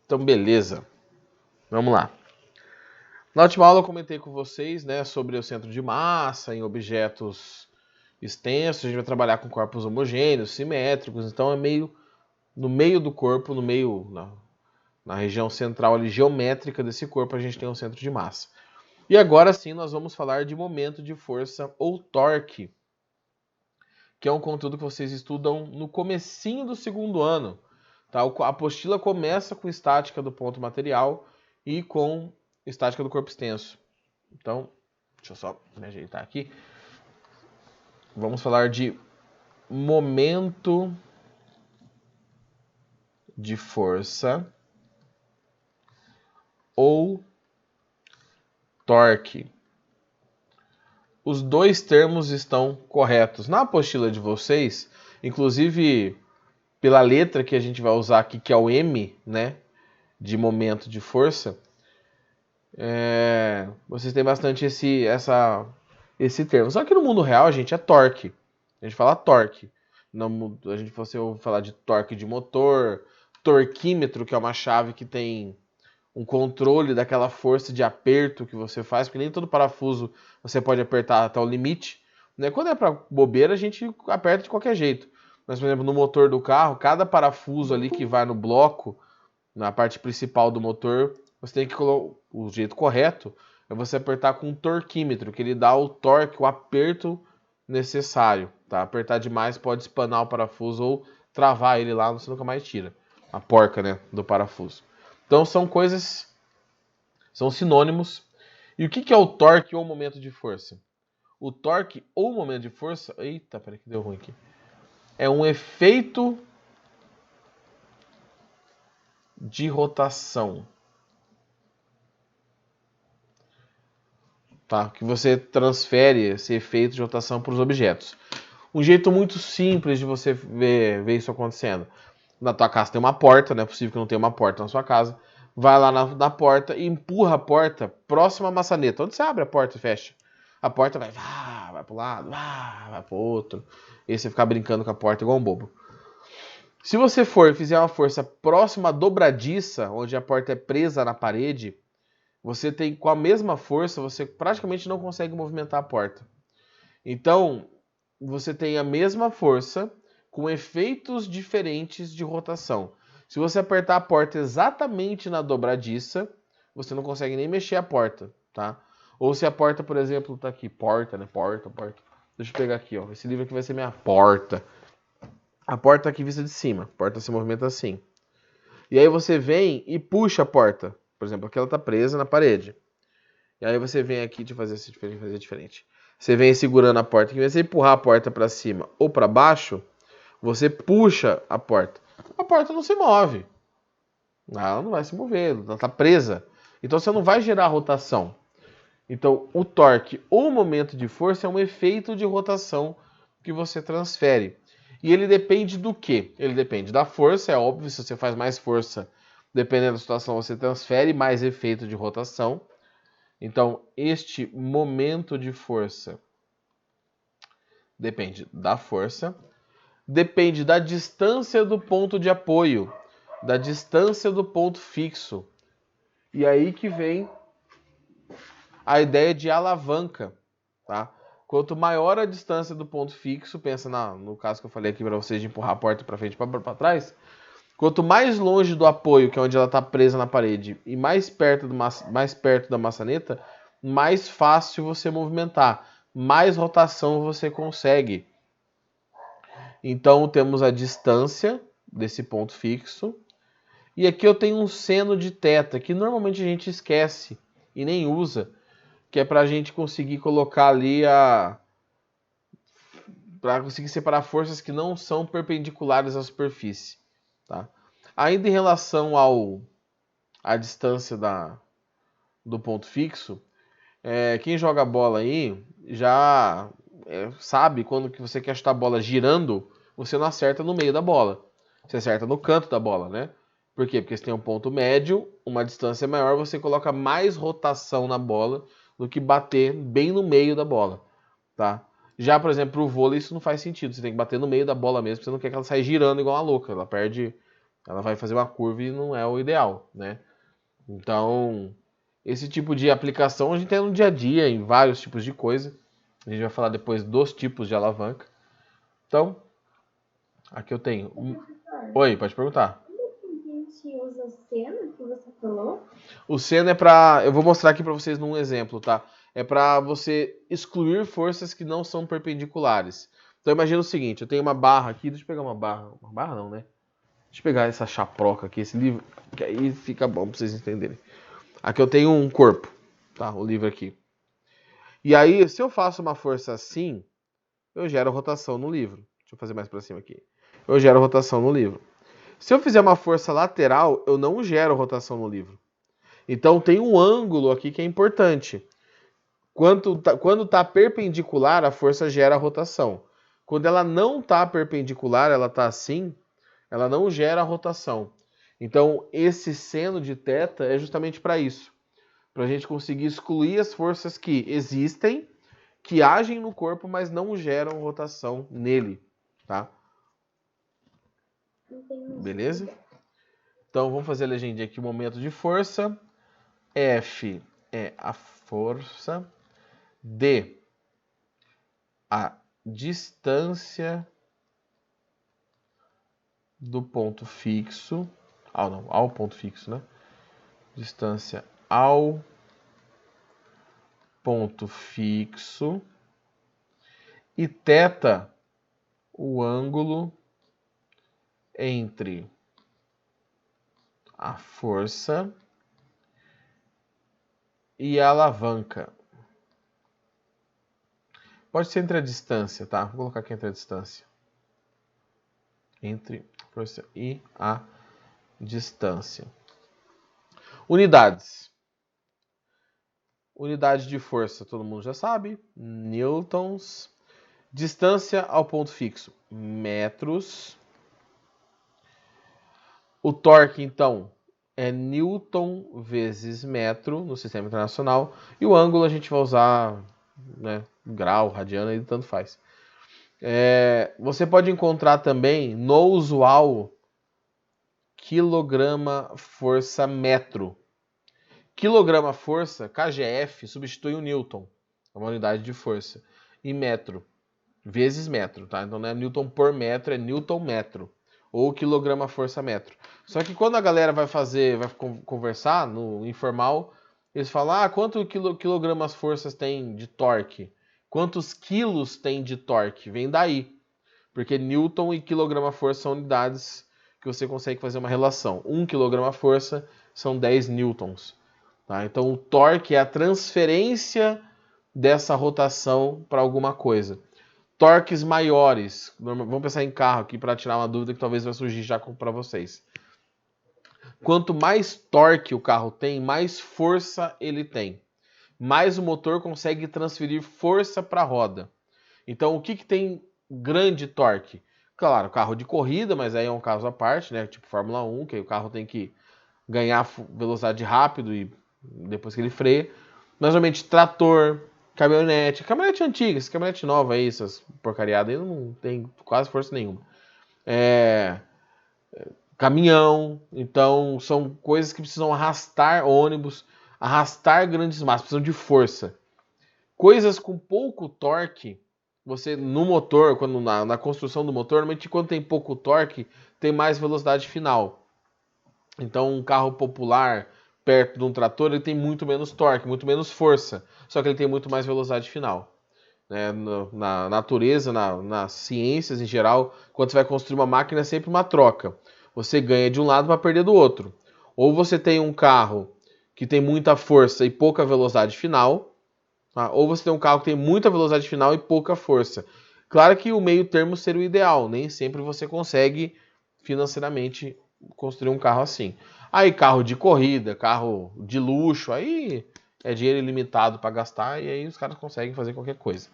Então, beleza. Vamos lá. Na última aula eu comentei com vocês, né, sobre o centro de massa em objetos extensos. A gente vai trabalhar com corpos homogêneos, simétricos. Então, é meio no meio do corpo, na região central ali, geométrica desse corpo, a gente tem um centro de massa. E agora sim nós vamos falar de momento de força ou torque, que é um conteúdo que vocês estudam no comecinho do segundo ano. Tá? A apostila começa com estática do ponto material e com estática do corpo extenso. Então, deixa eu só me ajeitar aqui. Vamos falar de momento de força ou torque. Os dois termos estão corretos. Na apostila de vocês, inclusive pela letra que a gente vai usar aqui, que é o M, né, de momento de força, vocês têm bastante esse termo. Só que no mundo real, gente, é torque. A gente fala torque. Você ouve falar de torque de motor, torquímetro, que é uma chave que tem um controle daquela força de aperto que você faz, porque nem todo parafuso você pode apertar até o limite. Né? Quando é para bobeira, a gente aperta de qualquer jeito. Mas, por exemplo, no motor do carro, cada parafuso ali que vai no bloco, na parte principal do motor, você tem que colocar o jeito correto é você apertar com um torquímetro, que ele dá o torque, o aperto necessário. Tá? Apertar demais pode espanar o parafuso ou travar ele lá, você nunca mais tira a porca, né, do parafuso. Então são sinônimos. E o que é o torque ou momento de força? O torque ou momento de força, eita, peraí que deu ruim aqui. É um efeito de rotação. Tá? Que você transfere esse efeito de rotação para os objetos. Um jeito muito simples de você ver isso acontecendo. Na tua casa tem uma porta, não é possível que não tenha uma porta na sua casa. Vai lá na porta e empurra a porta próxima à maçaneta. Onde você abre a porta e fecha? A porta vai para um lado, vai para o outro. E você ficar brincando com a porta igual um bobo. Se você fizer uma força próxima à dobradiça, onde a porta é presa na parede, você tem, com a mesma força, você praticamente não consegue movimentar a porta. Então, você tem a mesma força com efeitos diferentes de rotação. Se você apertar a porta exatamente na dobradiça, você não consegue nem mexer a porta, tá? Ou se a porta, por exemplo, tá aqui, porta, né? Porta. Deixa eu pegar aqui, ó. Esse livro aqui vai ser minha porta. A porta tá aqui vista de cima. A porta se movimenta assim. E aí você vem e puxa a porta. Por exemplo, aqui ela tá presa na parede. E aí você vem aqui de fazer diferente. Você vem segurando a porta. Em vez de você empurrar a porta para cima ou para baixo, você puxa a porta. A porta não se move. Ela não vai se mover, ela está presa. Então você não vai gerar rotação. Então o torque ou momento de força é um efeito de rotação que você transfere. E ele depende do quê? Ele depende da força, é óbvio, se você faz mais força, dependendo da situação, você transfere mais efeito de rotação. Então, este momento de força depende da força, depende da distância do ponto de apoio, da distância do ponto fixo. E aí que vem a ideia de alavanca, tá? Quanto maior a distância do ponto fixo, pensa no caso que eu falei aqui para vocês de empurrar a porta para frente e para trás, quanto mais longe do apoio, que é onde ela está presa na parede, e mais perto da maçaneta, mais fácil você movimentar, mais rotação você consegue. Então temos a distância desse ponto fixo. E aqui eu tenho um seno de θ, que normalmente a gente esquece e nem usa, que é para a gente conseguir colocar ali para conseguir separar forças que não são perpendiculares à superfície. Tá? Ainda em relação à distância do ponto fixo, quem joga bola aí já sabe quando que você quer chutar a bola girando, você não acerta no meio da bola. Você acerta no canto da bola, né? Por quê? Porque você tem um ponto médio, uma distância maior, você coloca mais rotação na bola do que bater bem no meio da bola, tá? Já, por exemplo, pro vôlei isso não faz sentido. Você tem que bater no meio da bola mesmo, você não quer que ela saia girando igual uma louca. Ela perde Ela vai fazer uma curva e não é o ideal, né? Então, esse tipo de aplicação a gente tem no dia a dia, em vários tipos de coisa. A gente vai falar depois dos tipos de alavanca. Então, aqui eu tenho. Oi, pode perguntar. Como que a gente usa o seno que você falou? O seno é para. Eu vou mostrar aqui para vocês num exemplo, tá? É para você excluir forças que não são perpendiculares. Então imagina o seguinte, eu tenho uma barra aqui, deixa eu pegar uma barra. Uma barra não, né? Deixa eu pegar essa chaproca aqui, esse livro, que aí fica bom para vocês entenderem. Aqui eu tenho um corpo, tá? O livro aqui. E aí, se eu faço uma força assim, eu gero rotação no livro. Deixa eu fazer mais para cima aqui. Eu gero rotação no livro. Se eu fizer uma força lateral, eu não gero rotação no livro. Então tem um ângulo aqui que é importante. Quando está perpendicular, a força gera rotação. Quando ela não está perpendicular, ela está assim, ela não gera rotação. Então esse seno de θ é justamente para isso. Para a gente conseguir excluir as forças que existem, que agem no corpo, mas não geram rotação nele. Tá? Beleza? Então vamos fazer a legendinha aqui. Momento de força. F é a força. D, a distância do ponto fixo. Ao ponto fixo, né? Distância ao ponto fixo. E θ, o ângulo entre a força e a alavanca. Pode ser entre a distância, tá? Vou colocar aqui entre a distância. Entre a força e a distância. Unidades. Unidade de força, todo mundo já sabe. Newtons. Distância ao ponto fixo, metros. O torque, então, é Newton vezes metro no sistema internacional. E o ângulo a gente vai usar, né, grau, radiano, e tanto faz. Você pode encontrar também no usual quilograma força metro. Quilograma força, kgf, substitui o Newton, é uma unidade de força. E metro, vezes metro, tá? Então não é Newton por metro, é Newton metro. Ou quilograma força metro. Só que quando a galera vai conversar no informal, eles falam, quantos quilogramas forças tem de torque? Quantos quilos tem de torque? Vem daí. Porque Newton e quilograma força são unidades que você consegue fazer uma relação. 1 quilograma força são 10 newtons. Tá? Então o torque é a transferência dessa rotação para alguma coisa. Torques maiores. Vamos pensar em carro aqui para tirar uma dúvida que talvez vai surgir já para vocês. Quanto mais torque o carro tem, mais força ele tem. Mais o motor consegue transferir força para a roda. Então, o que tem grande torque? Claro, carro de corrida, mas aí é um caso à parte, né? Tipo Fórmula 1, que aí o carro tem que ganhar velocidade rápido e depois que ele freia. Normalmente trator, caminhonete antiga, essa caminhonete nova aí, essas porcariadas aí não tem quase força nenhuma. Caminhão, então são coisas que precisam arrastar ônibus, arrastar grandes massas, precisam de força. Coisas com pouco torque, você no motor, quando na construção do motor, normalmente quando tem pouco torque, tem mais velocidade final. Então um carro popular perto de um trator, ele tem muito menos torque, muito menos força, só que ele tem muito mais velocidade final. Na natureza, nas ciências em geral, quando você vai construir uma máquina, é sempre uma troca. Você ganha de um lado para perder do outro. Ou você tem um carro que tem muita força e pouca velocidade final, tá? Ou você tem um carro que tem muita velocidade final e pouca força. Claro que o meio termo seria o ideal, nem sempre você consegue financeiramente construir um carro assim. Aí carro de corrida, carro de luxo, aí é dinheiro ilimitado para gastar e aí os caras conseguem fazer qualquer coisa,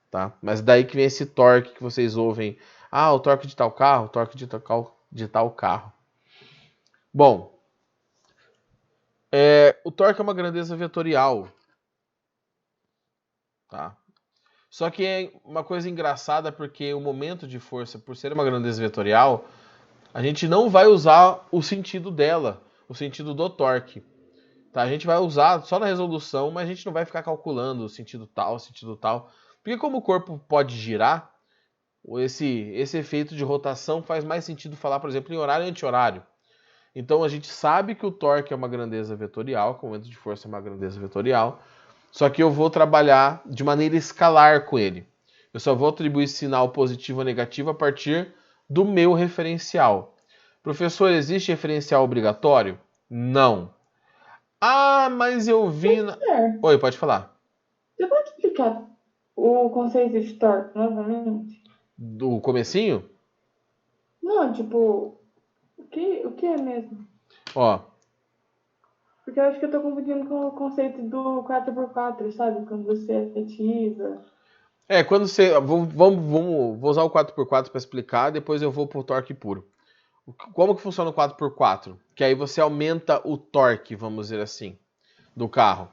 tá? Mas daí que vem esse torque que vocês ouvem, o torque de tal carro, o torque de tal carro. Bom, o torque é uma grandeza vetorial, tá? Só que é uma coisa engraçada porque o momento de força, por ser uma grandeza vetorial, a gente não vai usar o sentido dela, o sentido do torque. Tá? A gente vai usar só na resolução, mas a gente não vai ficar calculando o sentido tal, o sentido tal. Porque como o corpo pode girar, esse efeito de rotação faz mais sentido falar, por exemplo, em horário e anti-horário. Então a gente sabe que o torque é uma grandeza vetorial, que o momento de força é uma grandeza vetorial, só que eu vou trabalhar de maneira escalar com ele. Eu só vou atribuir sinal positivo ou negativo a partir do meu referencial. Professor, existe referencial obrigatório? Não. Ah, mas eu vi... Oi, pode falar. Você pode explicar o conceito de torque novamente? Do comecinho? Não, tipo, o que é mesmo? Ó, Porque eu acho que eu tô confundindo com o conceito do 4x4, sabe? Quando você ativa. quando você... Vou usar o 4x4 para explicar, depois eu vou pro torque puro. Como que funciona o 4x4? Que aí você aumenta o torque, vamos dizer assim, do carro.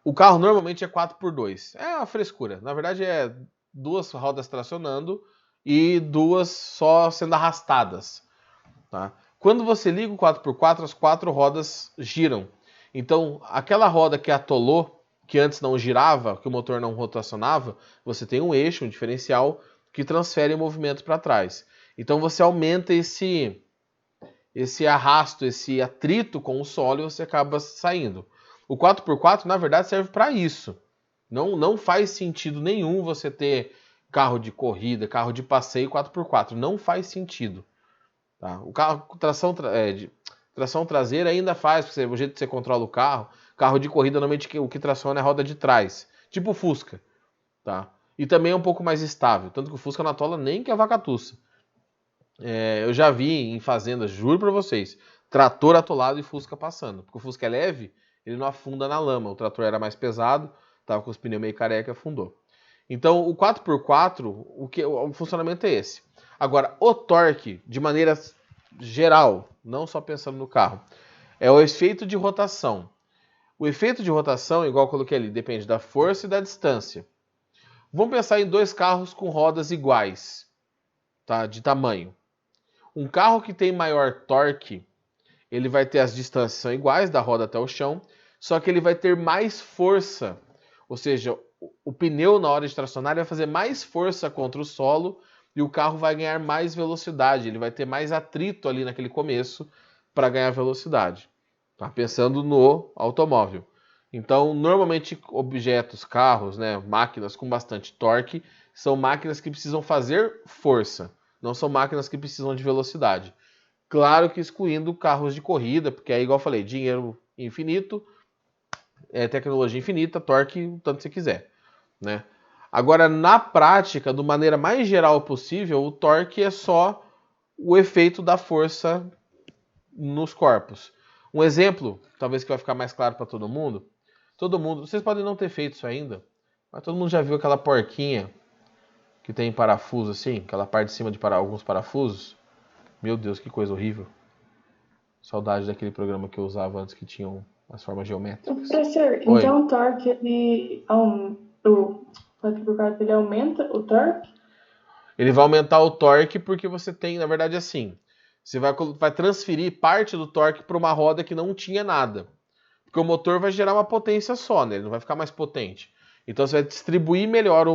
O carro normalmente é 4x2. É uma frescura. Na verdade é 2 rodas tracionando e 2 só sendo arrastadas. Tá? Quando você liga o 4x4, as 4 rodas giram. Então, aquela roda que atolou, que antes não girava, que o motor não rotacionava, você tem um eixo, um diferencial, que transfere o movimento para trás. Então, você aumenta esse arrasto, esse atrito com o solo e você acaba saindo. O 4x4, na verdade, serve para isso. Não faz sentido nenhum você ter carro de corrida, carro de passeio 4x4. Não faz sentido. Tá? O carro tração traseira ainda faz, porque o jeito que você controla o carro. Carro de corrida, normalmente o que traciona é a roda de trás. Tipo o Fusca. Tá? E também é um pouco mais estável. Tanto que o Fusca não atola nem que a vaca tussa. Eu já vi em fazendas, juro pra vocês, trator atolado e Fusca passando. Porque o Fusca é leve, ele não afunda na lama. O trator era mais pesado, tava com os pneus meio careca e afundou. Então, o 4x4, o funcionamento é esse. Agora, o torque, de maneira geral, não só pensando no carro, é o efeito de rotação. O efeito de rotação, igual eu coloquei ali, depende da força e da distância. Vamos pensar em 2 carros com rodas iguais, tá, de tamanho. Um carro que tem maior torque, ele vai ter as distâncias são iguais, da roda até o chão, só que ele vai ter mais força. Ou seja, o pneu na hora de tracionar vai fazer mais força contra o solo e o carro vai ganhar mais velocidade. Ele vai ter mais atrito ali naquele começo para ganhar velocidade. Tá? Pensando no automóvel. Então, normalmente objetos, carros, né, máquinas com bastante torque, são máquinas que precisam fazer força. Não são máquinas que precisam de velocidade. Claro que excluindo carros de corrida, porque aí, igual eu falei, dinheiro infinito, tecnologia infinita, torque o tanto que você quiser. Né? Agora, na prática, da maneira mais geral possível, o torque é só o efeito da força nos corpos. Um exemplo, talvez que vai ficar mais claro para todo mundo. Vocês podem não ter feito isso ainda, mas todo mundo já viu aquela porquinha que tem parafuso assim, aquela parte de cima de alguns parafusos. Meu Deus, que coisa horrível. Saudade daquele programa que eu usava antes que tinham as formas geométricas. Professor, Oi. então o torque, ele aumenta o torque? Ele vai aumentar o torque porque você tem, na verdade, assim, você vai transferir parte do torque para uma roda que não tinha nada. Porque o motor vai gerar uma potência só, né? Ele não vai ficar mais potente. Então você vai distribuir melhor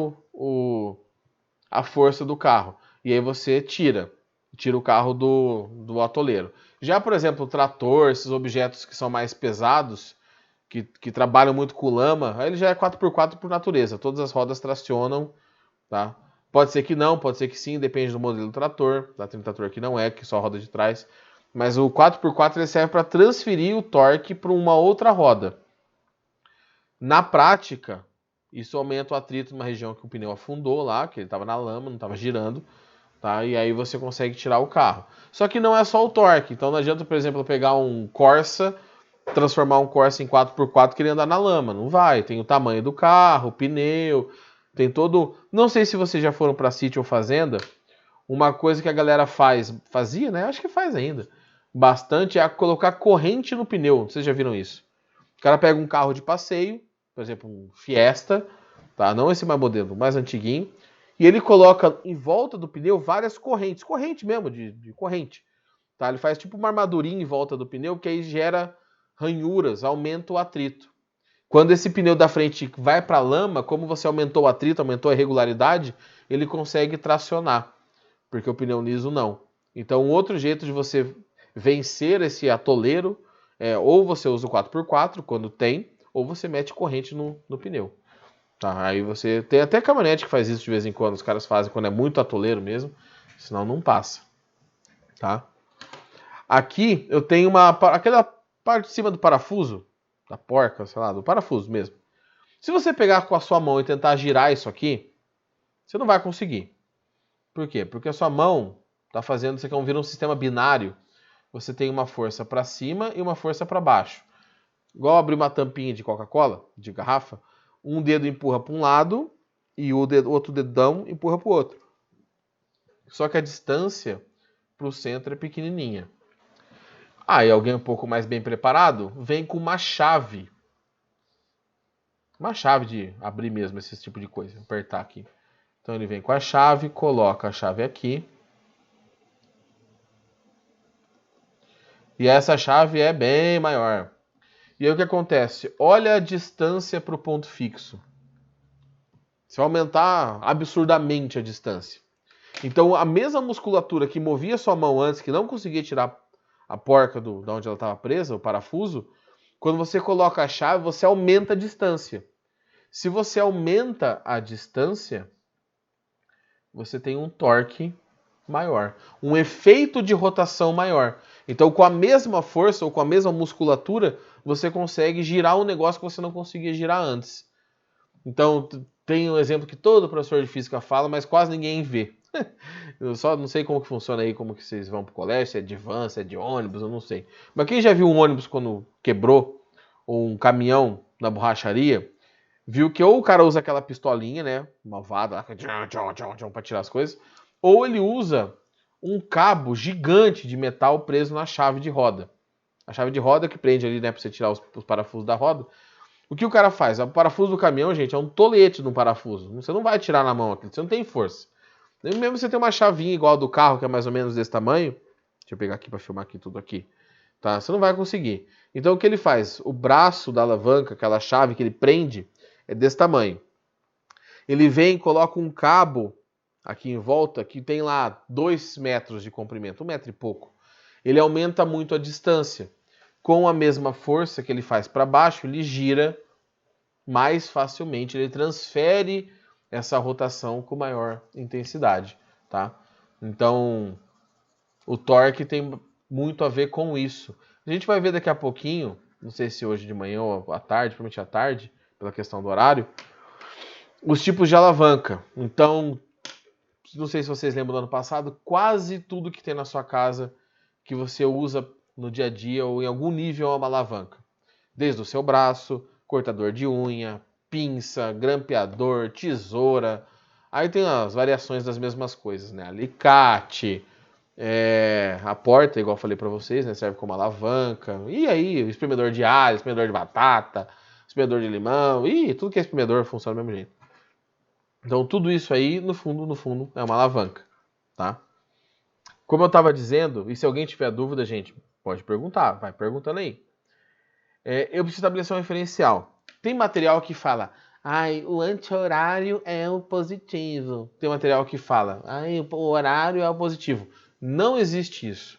a força do carro. E aí você tira o carro do atoleiro. Já, por exemplo, o trator, esses objetos que são mais pesados, que trabalham muito com lama, aí ele já é 4x4 por natureza. Todas as rodas tracionam, tá? Pode ser que não, pode ser que sim, depende do modelo do trator. Tem um trator que não é, que só roda de trás. Mas o 4x4 ele serve para transferir o torque para uma outra roda. Na prática, isso aumenta o atrito numa região que o pneu afundou lá, que ele estava na lama, não estava girando. Tá? E aí você consegue tirar o carro. Só que não é só o torque. Então não adianta, por exemplo, eu pegar um Corsa, transformar um Corsa em 4x4 que ele andar na lama. Não vai. Tem o tamanho do carro, o pneu, tem todo... Não sei se vocês já foram para sítio ou fazenda. Uma coisa que a galera fazia, né? Acho que faz ainda. Bastante é colocar corrente no pneu. Vocês já viram isso? O cara pega um carro de passeio, por exemplo, um Fiesta, tá? Não esse mais modelo, mais antiguinho. E ele coloca em volta do pneu várias correntes. Corrente mesmo, de corrente. Tá? Ele faz tipo uma armadurinha em volta do pneu, que aí gera ranhuras, aumenta o atrito. Quando esse pneu da frente vai para a lama, como você aumentou o atrito, aumentou a regularidade, ele consegue tracionar, porque o pneu liso não. Então, um outro jeito de você vencer esse atoleiro é ou você usa o 4x4 quando tem, ou você mete corrente no pneu. Tá? Aí você tem até caminhonete que faz isso de vez em quando, os caras fazem quando é muito atoleiro mesmo, senão não passa. Tá? Aqui eu tenho aquela parte de cima do parafuso, da porca, sei lá, do parafuso mesmo. Se você pegar com a sua mão e tentar girar isso aqui, você não vai conseguir. Por quê? Porque a sua mão está fazendo, isso aqui vira um sistema binário. Você tem uma força para cima e uma força para baixo. Igual abrir uma tampinha de Coca-Cola, de garrafa, um dedo empurra para um lado e o outro dedão empurra para o outro. Só que a distância para o centro é pequenininha. Aí alguém um pouco mais bem preparado vem com uma chave. Uma chave de abrir mesmo esse tipo de coisa, apertar aqui. Então ele vem com a chave, coloca a chave aqui. E essa chave é bem maior. E aí o que acontece? Olha a distância para o ponto fixo. Você vai aumentar absurdamente a distância. Então a mesma musculatura que movia sua mão antes, que não conseguia tirar a porca de onde ela estava presa, o parafuso, quando você coloca a chave, você aumenta a distância. Se você aumenta a distância, você tem um torque maior, um efeito de rotação maior. Então, com a mesma força ou com a mesma musculatura, você consegue girar um negócio que você não conseguia girar antes. Então, tem um exemplo que todo professor de física fala, mas quase ninguém vê. Eu só não sei como que funciona aí, como que vocês vão pro colégio, se é de van, se é de ônibus, eu não sei. Mas quem já viu um ônibus quando quebrou, ou um caminhão na borracharia, viu que ou o cara usa aquela pistolinha, né, malvada, para tirar as coisas, ou ele usa um cabo gigante de metal preso na chave de roda. A chave de roda que prende ali, né, para você tirar os parafusos da roda. O que o cara faz? O parafuso do caminhão, gente, é um tolete de um parafuso. Você não vai tirar na mão aqui, você não tem força. Nem mesmo você tem uma chavinha igual a do carro, que é mais ou menos desse tamanho. Deixa eu pegar aqui para filmar aqui tudo aqui. Tá? Você não vai conseguir. Então o que ele faz? O braço da alavanca, aquela chave que ele prende, é desse tamanho. Ele vem, coloca um cabo aqui em volta, que tem lá 2 metros de comprimento, 1 metro e pouco. Ele aumenta muito a distância. Com a mesma força que ele faz para baixo, ele gira mais facilmente, ele transfere essa rotação com maior intensidade, tá? Então, o torque tem muito a ver com isso. A gente vai ver daqui a pouquinho, não sei se hoje de manhã ou à tarde, provavelmente à tarde, pela questão do horário, os tipos de alavanca. Então, não sei se vocês lembram do ano passado, quase tudo que tem na sua casa que você usa no dia a dia ou em algum nível é uma alavanca. Desde o seu braço, cortador de unha, pinça, grampeador, tesoura. Aí tem as variações das mesmas coisas, né? Alicate, a porta, igual eu falei para vocês, né? Serve como alavanca. E aí, espremedor de alho, espremedor de batata, espremedor de limão. E tudo que é espremedor funciona do mesmo jeito. Então tudo isso aí, no fundo, é uma alavanca, tá? Como eu estava dizendo, e se alguém tiver dúvida, gente, pode perguntar, vai perguntando aí. Eu preciso estabelecer um referencial. Tem material que fala, o anti-horário é o positivo. Tem material que fala, o horário é o positivo. Não existe isso.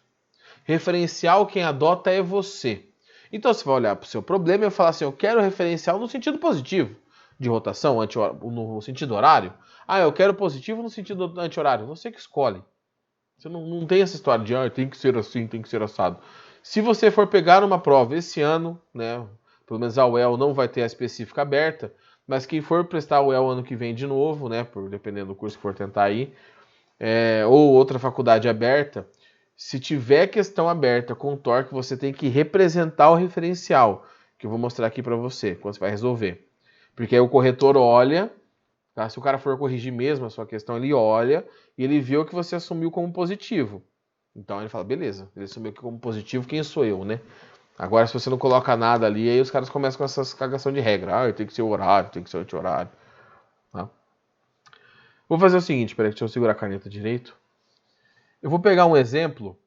Referencial quem adota é você. Então você vai olhar para o seu problema e falar assim, eu quero referencial no sentido positivo de rotação, no sentido horário. Eu quero positivo no sentido anti-horário. Você que escolhe. Você não tem essa história de tem que ser assim, tem que ser assado. Se você for pegar uma prova esse ano, né, pelo menos a UEL não vai ter a específica aberta, mas quem for prestar a UEL ano que vem de novo, né, dependendo do curso que for tentar ir, ou outra faculdade aberta, se tiver questão aberta com torque, você tem que representar o referencial, que eu vou mostrar aqui para você, quando você vai resolver. Porque aí o corretor olha, tá? Se o cara for corrigir mesmo a sua questão, ele olha e ele vê o que você assumiu como positivo. Então ele fala, beleza, ele assumiu como positivo, quem sou eu, né? Agora, se você não coloca nada ali, aí os caras começam com essas cagação de regra. Tem que ser o horário, tem que ser o anti-horário. Tá? Vou fazer o seguinte, peraí, deixa eu segurar a caneta direito. Eu vou pegar um exemplo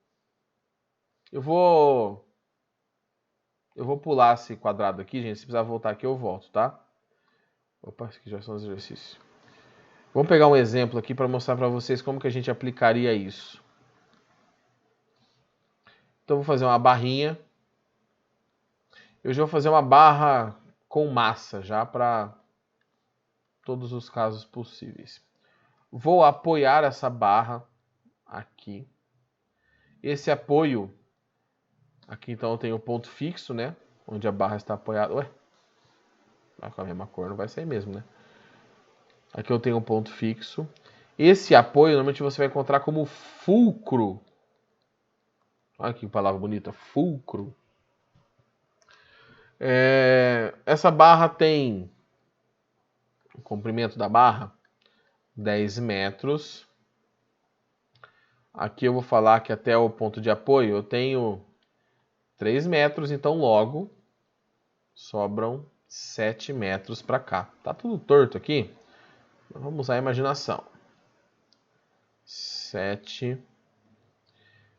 Eu vou pular esse quadrado aqui, gente. Se precisar voltar aqui, eu volto, tá? Opa, aqui já são os exercícios. Vamos pegar um exemplo aqui para mostrar para vocês como que a gente aplicaria isso. Então, eu vou fazer uma barrinha. Eu já vou fazer uma barra com massa, já para todos os casos possíveis. Vou apoiar essa barra aqui. Esse apoio, aqui então eu tenho o ponto fixo, né? Onde a barra está apoiada. Ué, vai com a mesma cor, não vai sair mesmo, né? Aqui eu tenho um ponto fixo. Esse apoio, normalmente você vai encontrar como fulcro. Olha que palavra bonita, fulcro. Essa barra tem o comprimento da barra 10 metros. Aqui eu vou falar que até o ponto de apoio eu tenho 3 metros, então logo sobram 7 metros para cá. Tá tudo torto aqui? Vamos usar a imaginação. 7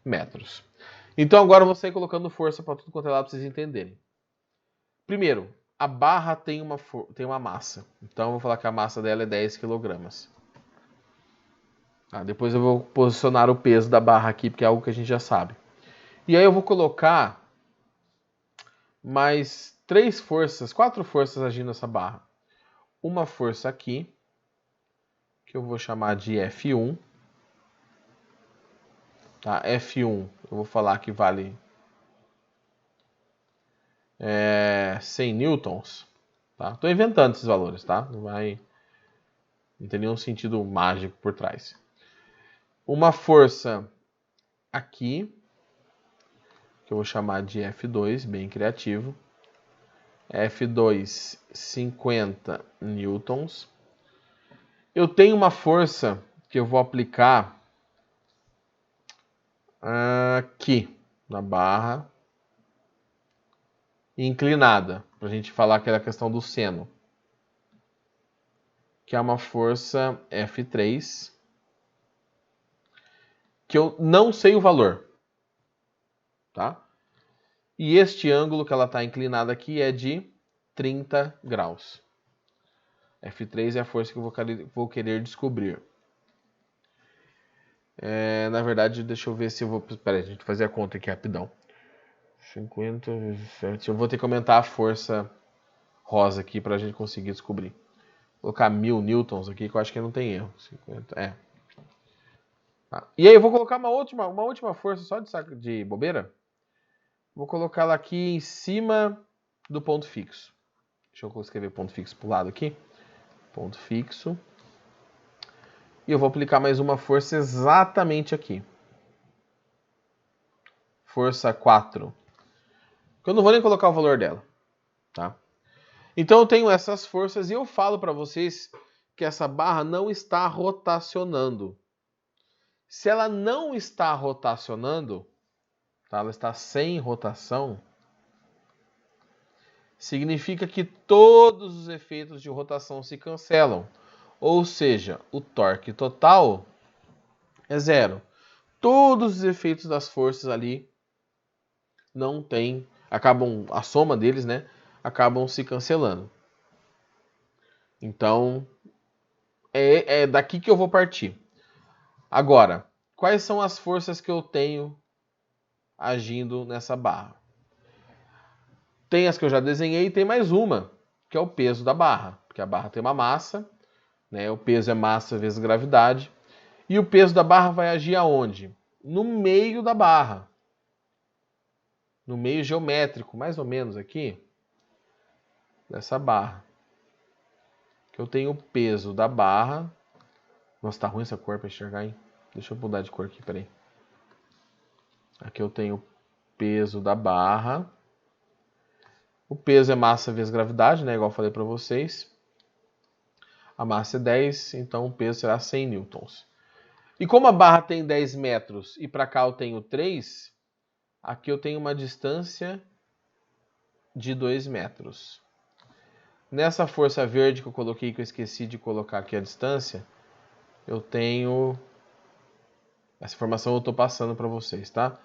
metros. Então agora eu vou sair colocando força para tudo quanto é lado para vocês entenderem. Primeiro, a barra tem uma massa. Então eu vou falar que a massa dela é 10 kg. Depois eu vou posicionar o peso da barra aqui, porque é algo que a gente já sabe. E aí eu vou colocar mais 4 forças agindo nessa barra. Uma força aqui, que eu vou chamar de F1. Tá? F1, eu vou falar que vale 100 newtons. Tá? Tô inventando esses valores, tá? Não tem nenhum sentido mágico por trás. Uma força aqui, que eu vou chamar de F2, bem criativo. F2, 50 newtons. Eu tenho uma força que eu vou aplicar aqui na barra inclinada, para a gente falar que era a questão do seno, que é uma força F3, que eu não sei o valor, tá? E este ângulo que ela está inclinada aqui é de 30 graus. F3 é a força que eu vou querer descobrir. Na verdade, deixa eu ver se eu vou... Pera aí, a gente fazer a conta aqui rapidão. 50 vezes 7. Eu vou ter que aumentar a força rosa aqui para a gente conseguir descobrir. Vou colocar 1000 newtons aqui, que eu acho que não tem erro. 50, Tá. E aí eu vou colocar uma última força só de bobeira. Vou colocar ela aqui em cima do ponto fixo. Deixa eu escrever ponto fixo pro lado aqui. Ponto fixo. E eu vou aplicar mais uma força exatamente aqui. Força 4. Que eu não vou nem colocar o valor dela. Tá? Então eu tenho essas forças e eu falo para vocês que essa barra não está rotacionando. Se ela não está rotacionando, tá? Ela está sem rotação, significa que todos os efeitos de rotação se cancelam. Ou seja, o torque total é 0. Todos os efeitos das forças ali não tem, a soma deles, né, acabam se cancelando. Então, é daqui que eu vou partir. Agora, quais são as forças que eu tenho agindo nessa barra? Tem as que eu já desenhei e tem mais uma, que é o peso da barra. Porque a barra tem uma massa, né? O peso é massa vezes gravidade. E o peso da barra vai agir aonde? No meio da barra. No meio geométrico, mais ou menos aqui, dessa barra. Que eu tenho o peso da barra. Nossa, tá ruim essa cor para enxergar, hein? Deixa eu mudar de cor aqui, peraí. Aqui eu tenho o peso da barra. O peso é massa vezes gravidade, né? Igual eu falei para vocês. A massa é 10, então o peso será 100 newtons. E como a barra tem 10 metros e para cá eu tenho 3, aqui eu tenho uma distância de 2 metros. Nessa força verde que eu coloquei, que eu esqueci de colocar aqui a distância, eu tenho... Essa informação eu estou passando para vocês, tá?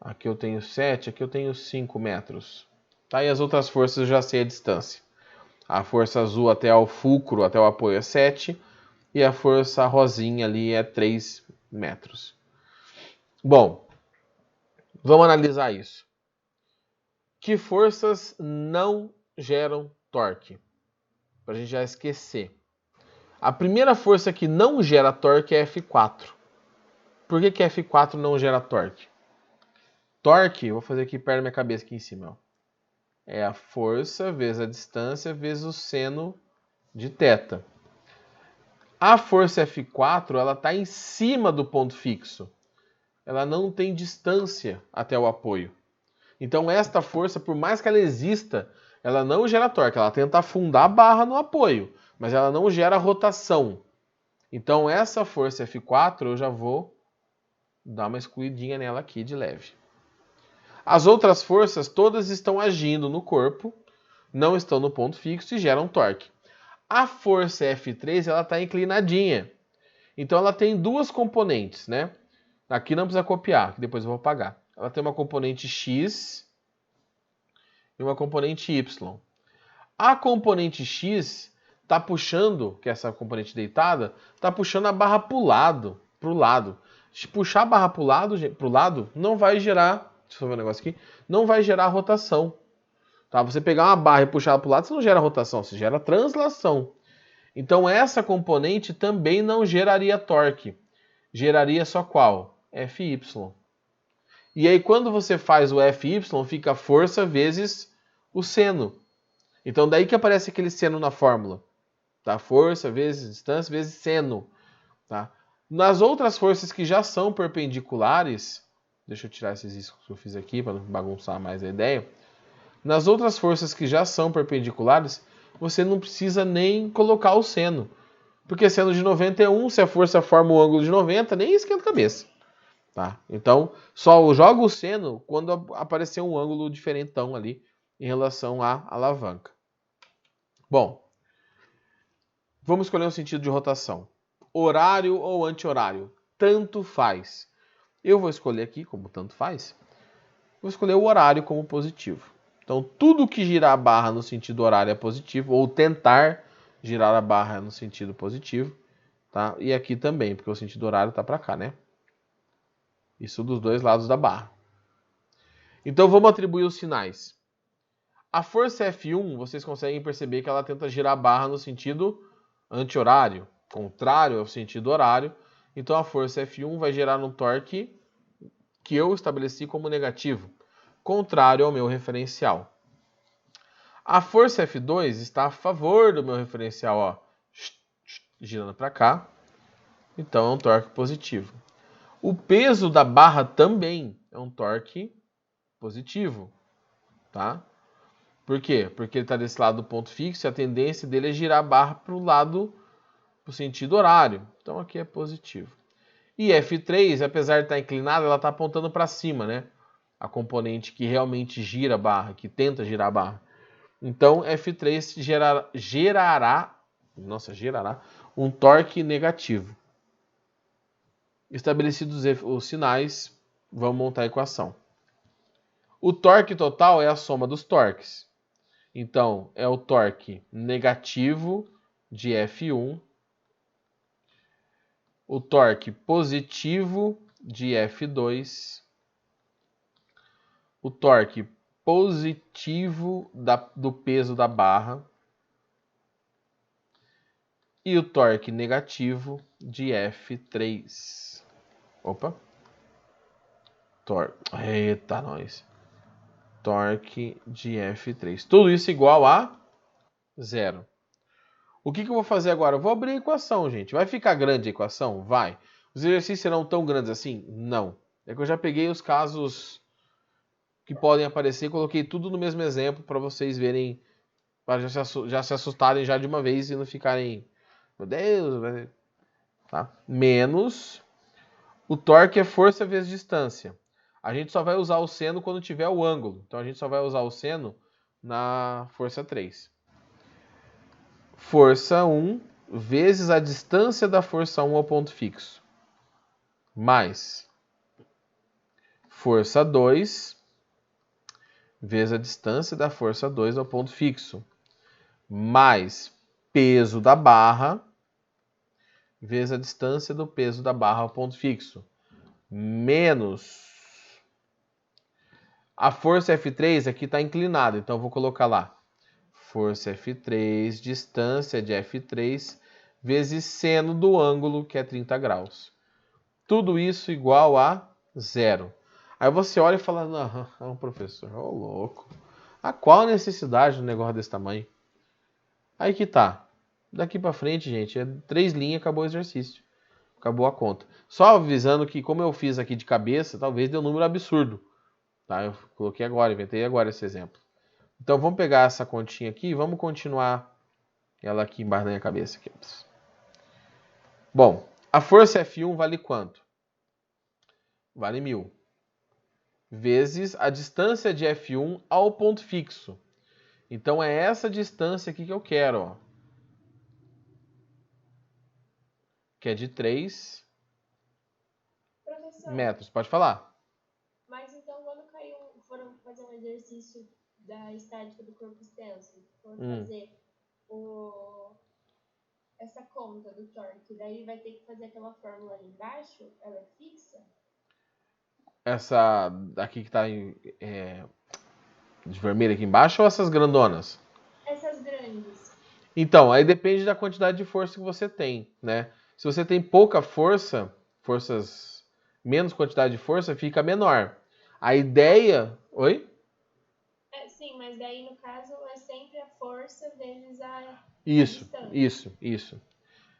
Aqui eu tenho 7, aqui eu tenho 5 metros. Tá? E as outras forças eu já sei a distância. A força azul até o fulcro, até o apoio é 7. E a força rosinha ali é 3 metros. Bom, vamos analisar isso. Que forças não geram torque? Para a gente já esquecer. A primeira força que não gera torque é F4. Por que F4 não gera torque? Torque, vou fazer aqui perto da minha cabeça, aqui em cima. Ó. É a força vezes a distância vezes o seno de θ. A força F4 ela está em cima do ponto fixo. Ela não tem distância até o apoio. Então esta força, por mais que ela exista, ela não gera torque. Ela tenta afundar a barra no apoio, mas ela não gera rotação. Então essa força F4 eu já vou dar uma excluidinha nela aqui de leve. As outras forças todas estão agindo no corpo, não estão no ponto fixo e geram torque. A força F3 ela está inclinadinha. Então ela tem duas componentes, né? Aqui não precisa copiar, que depois eu vou apagar. Ela tem uma componente X e uma componente Y. A componente X está puxando, que é essa componente deitada, está puxando a barra para o lado. Se puxar a barra para o lado, não vai gerar, deixa eu ver um negócio aqui, não vai gerar rotação. Tá? Você pegar uma barra e puxar ela para o lado, você não gera rotação, você gera translação. Então essa componente também não geraria torque. Geraria só qual? Fy. E aí quando você faz o Fy, fica força vezes o seno. Então daí que aparece aquele seno na fórmula. Tá? Força vezes distância vezes seno. Tá? Nas outras forças que já são perpendiculares, deixa eu tirar esses riscos que eu fiz aqui para não bagunçar mais a ideia. Nas outras forças que já são perpendiculares, você não precisa nem colocar o seno. Porque seno de 91, se a força forma o ângulo de 90, nem esquenta a cabeça. Tá? Então, só joga o seno quando aparecer um ângulo diferentão ali em relação à alavanca. Bom, vamos escolher um sentido de rotação. Horário ou anti-horário? Tanto faz. Eu vou escolher aqui, como tanto faz, vou escolher o horário como positivo. Então, tudo que girar a barra no sentido horário é positivo, ou tentar girar a barra no sentido positivo. Tá? E aqui também, porque o sentido horário está para cá, né? Isso dos dois lados da barra. Então, vamos atribuir os sinais. A força F1, vocês conseguem perceber que ela tenta girar a barra no sentido anti-horário, contrário ao sentido horário. Então, a força F1 vai gerar um torque que eu estabeleci como negativo, contrário ao meu referencial. A força F2 está a favor do meu referencial, ó, girando para cá. Então, é um torque positivo. O peso da barra também é um torque positivo, tá? Por quê? Porque ele está desse lado do ponto fixo e a tendência dele é girar a barra para o lado, para o sentido horário. Então aqui é positivo. E F3, apesar de estar inclinada, ela está apontando para cima, né? A componente que realmente gira a barra, que tenta girar a barra. Então F3 gerará um torque negativo. Estabelecidos os sinais, vamos montar a equação. O torque total é a soma dos torques. Então, é o torque negativo de F1, o torque positivo de F2, o torque positivo do peso da barra e o torque negativo de F3. Opa! Eita, nós! Torque de F3. Tudo isso igual a 0. O que eu vou fazer agora? Eu vou abrir a equação, gente. Vai ficar grande a equação? Vai. Os exercícios serão tão grandes assim? Não. É que eu já peguei os casos que podem aparecer e coloquei tudo no mesmo exemplo para vocês verem, para já se assustarem já de uma vez e não ficarem, meu Deus, tá? Menos o torque é força vezes distância. A gente só vai usar o seno quando tiver o ângulo. Então a gente só vai usar o seno na força 3. Força 1 vezes a distância da força 1 ao ponto fixo. Mais força 2 vezes a distância da força 2 ao ponto fixo, mais peso da barra vezes a distância do peso da barra ao ponto fixo, menos a força F3 aqui está inclinada, então eu vou colocar lá força F3, distância de F3, vezes seno do ângulo, que é 30 graus. Tudo isso igual a 0. Aí você olha e fala, não, professor, ô louco. A qual a necessidade de um negócio desse tamanho? Aí que tá. Daqui pra frente, gente, é 3 linhas, acabou o exercício. Acabou a conta. Só avisando que, como eu fiz aqui de cabeça, talvez dê um número absurdo. Tá? Eu coloquei agora, inventei agora esse exemplo. Então vamos pegar essa continha aqui e vamos continuar ela aqui embaixo da minha cabeça. Aqui. Bom, a força F1 vale quanto? Vale 1000. Vezes a distância de F1 ao ponto fixo. Então é essa distância aqui que eu quero, ó. Que é de 3 Professor, metros. Pode falar. mas então quando foram fazer um exercício da estática do corpo extenso, foram fazer essa conta do torque, daí vai ter que fazer aquela fórmula ali embaixo, ela é fixa? Essa daqui que tá de vermelho aqui embaixo ou essas grandonas? Essas grandes. Então, aí depende da quantidade de força que você tem, né? Se você tem pouca força, menos quantidade de força, fica menor. A ideia... Oi? Sim, mas daí no caso é sempre a força vezes a Isso.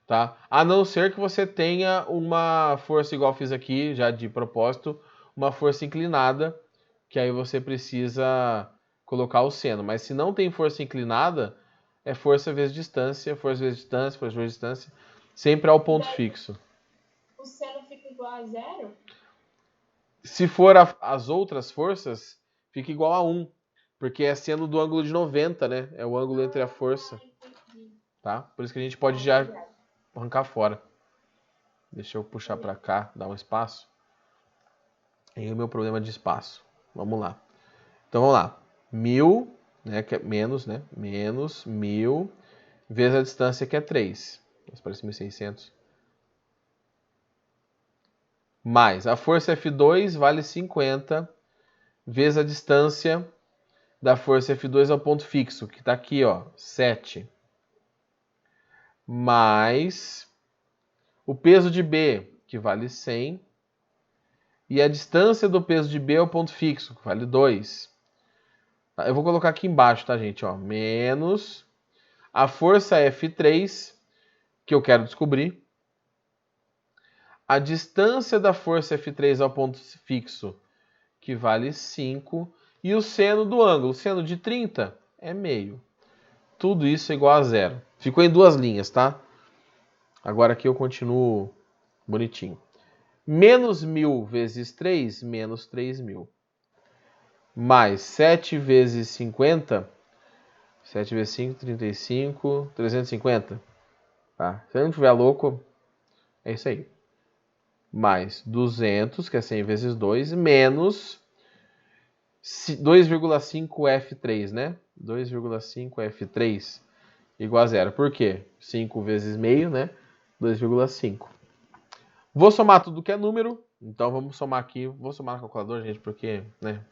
Tá? A não ser que você tenha uma força igual eu fiz aqui, já de propósito, uma força inclinada, que aí você precisa colocar o seno. Mas se não tem força inclinada, é força vezes distância, força vezes distância, força vezes distância, sempre ao ponto fixo. O seno fica igual a 0? Se for as outras forças, fica igual a 1, porque é seno do ângulo de 90, né? É o ângulo entre a força, tá? Por isso que a gente pode já arrancar fora. Deixa eu puxar para cá, dar um espaço. E o meu problema de espaço. Vamos lá. Então vamos lá. 1000, né, que é menos, né? Menos 1000 vezes a distância que é 3. Isso parece 1600. Mais a força F2 vale 50 vezes a distância da força F2 ao ponto fixo, que está aqui, ó, 7. Mais o peso de B, que vale 100. E a distância do peso de B ao ponto fixo, que vale 2. Eu vou colocar aqui embaixo, tá, gente? Ó, menos a força F3, que eu quero descobrir. A distância da força F3 ao ponto fixo, que vale 5. E o seno do ângulo. O seno de 30 é meio. Tudo isso é igual a 0. Ficou em 2 linhas, tá? Agora aqui eu continuo bonitinho. Menos 1000 vezes 3, menos 3000. Mais 7 vezes 50. 7 vezes 5, 35, 350. Tá? Se eu não estiver louco, é isso aí. Mais 200, que é 100 vezes 2, menos 2,5 F3, né? 2,5 F3 igual a 0. Por quê? 5 vezes meio, né? 2,5. Vou somar tudo que é número. Então vamos somar aqui. Vou somar na calculadora, gente, porque, né?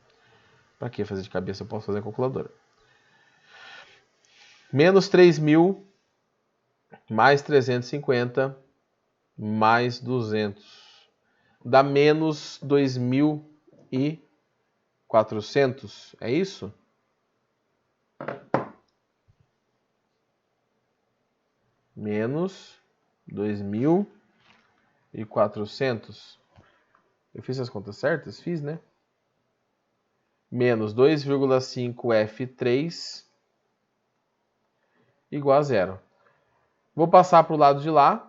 Pra que fazer de cabeça? Eu posso fazer na calculadora. Menos 3.000 mais 350 mais 200. Dá menos 2.400. É isso? Menos 2.400. Eu fiz as contas certas? Fiz, né? Menos 2,5 F3 igual a 0. Vou passar para o lado de lá.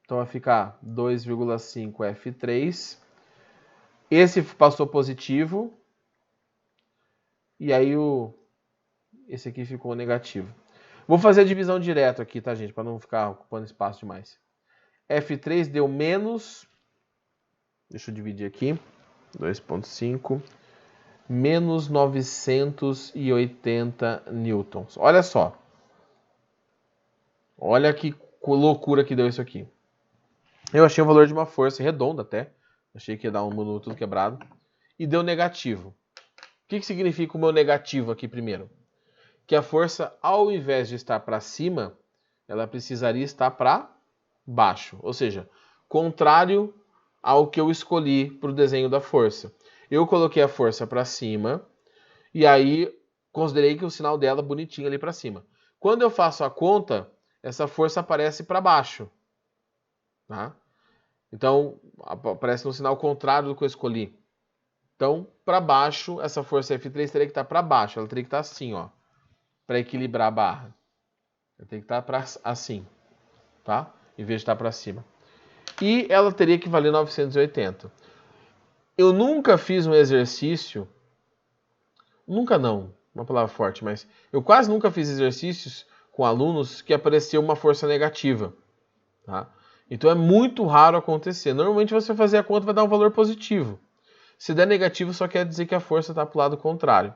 Então vai ficar 2,5 F3. Esse passou positivo. E aí esse aqui ficou negativo. Vou fazer a divisão direto aqui, tá, gente? Para não ficar ocupando espaço demais. F3 deu menos... Deixa eu dividir aqui. 2,5. Menos 980 newtons. Olha só. Olha que loucura que deu isso aqui. Eu achei o valor de uma força redonda até. Achei que ia dar um número tudo quebrado. E deu negativo. O que significa o meu negativo aqui primeiro? Que a força, ao invés de estar para cima, ela precisaria estar para baixo. Ou seja, contrário ao que eu escolhi para o desenho da força. Eu coloquei a força para cima e aí considerei que o sinal dela bonitinho ali para cima. Quando eu faço a conta, essa força aparece para baixo. Tá? Então, aparece no sinal contrário do que eu escolhi. Então, para baixo, essa força F3 teria que estar para baixo. Ela teria que estar assim, ó, para equilibrar a barra. Ela teria que estar assim, tá? Em vez de estar para cima. E ela teria que valer 980. Eu nunca fiz um exercício... Nunca não, uma palavra forte, mas eu quase nunca fiz exercícios com alunos que apareceu uma força negativa, tá? Então é muito raro acontecer. Normalmente você fazer a conta vai dar um valor positivo. Se der negativo, só quer dizer que a força está para o lado contrário.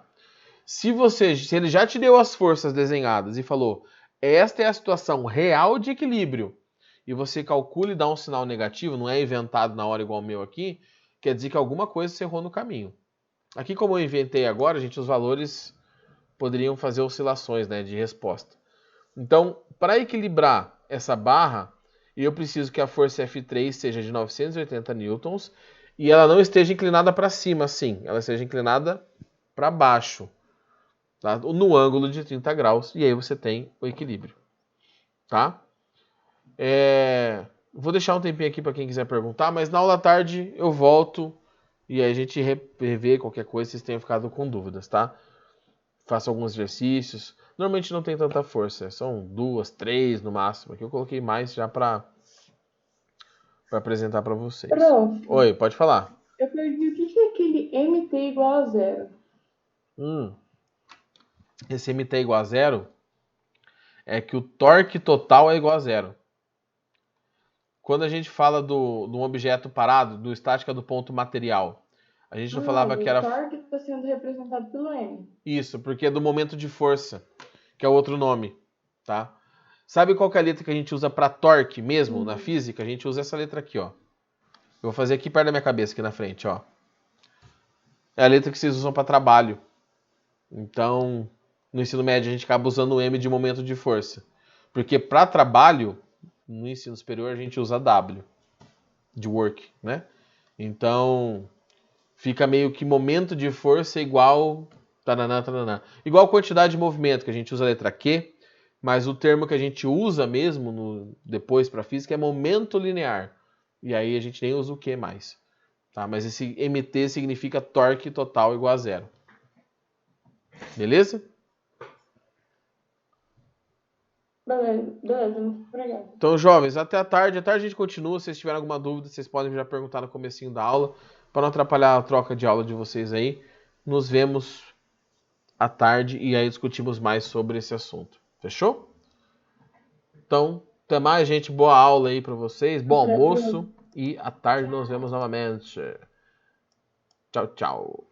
Se ele já te deu as forças desenhadas e falou, esta é a situação real de equilíbrio, e você calcula e dá um sinal negativo, não é inventado na hora igual o meu aqui, quer dizer que alguma coisa você errou no caminho. Aqui, como eu inventei agora, gente, os valores poderiam fazer oscilações, né, de resposta. Então, para equilibrar essa barra, eu preciso que a força F3 seja de 980 newtons e ela não esteja inclinada para cima, assim. Ela esteja inclinada para baixo, tá? No ângulo de 30 graus. E aí você tem o equilíbrio, tá? Vou deixar um tempinho aqui para quem quiser perguntar, mas na aula da tarde eu volto e aí a gente revê qualquer coisa se vocês tenham ficado com dúvidas, tá? Faço alguns exercícios. Normalmente não tem tanta força, são 2, 3 no máximo. Aqui eu coloquei mais já para apresentar para vocês. Prof, Oi, pode falar. eu perdi o que é aquele MT igual a zero? Esse MT igual a zero é que o torque total é igual a zero. Quando a gente fala de um objeto parado, do estática do ponto material, a gente não falava que era... O torque está sendo representado pelo M. Isso, porque é do momento de força, que é outro nome, tá? Sabe qual que é a letra que a gente usa para torque mesmo, na física? A gente usa essa letra aqui, ó. Eu vou fazer aqui perto da minha cabeça, aqui na frente, ó. É a letra que vocês usam para trabalho. Então, no ensino médio a gente acaba usando o M de momento de força. Porque para trabalho, no ensino superior a gente usa W, de work, né? Então, fica meio que momento de força igual... Taraná, taraná. Igual quantidade de movimento, que a gente usa a letra Q, mas o termo que a gente usa mesmo depois para física é momento linear. E aí a gente nem usa o Q mais. Tá? Mas esse MT significa torque total igual a zero. Beleza? Beleza, obrigado. Então, jovens, até a tarde. À tarde a gente continua. Se vocês tiverem alguma dúvida, vocês podem já perguntar no comecinho da aula, para não atrapalhar a troca de aula de vocês aí. Nos vemos à tarde e aí discutimos mais sobre esse assunto. Fechou? Então, até mais, gente. Boa aula aí para vocês. Bom almoço. E à tarde nos vemos novamente. Tchau, tchau.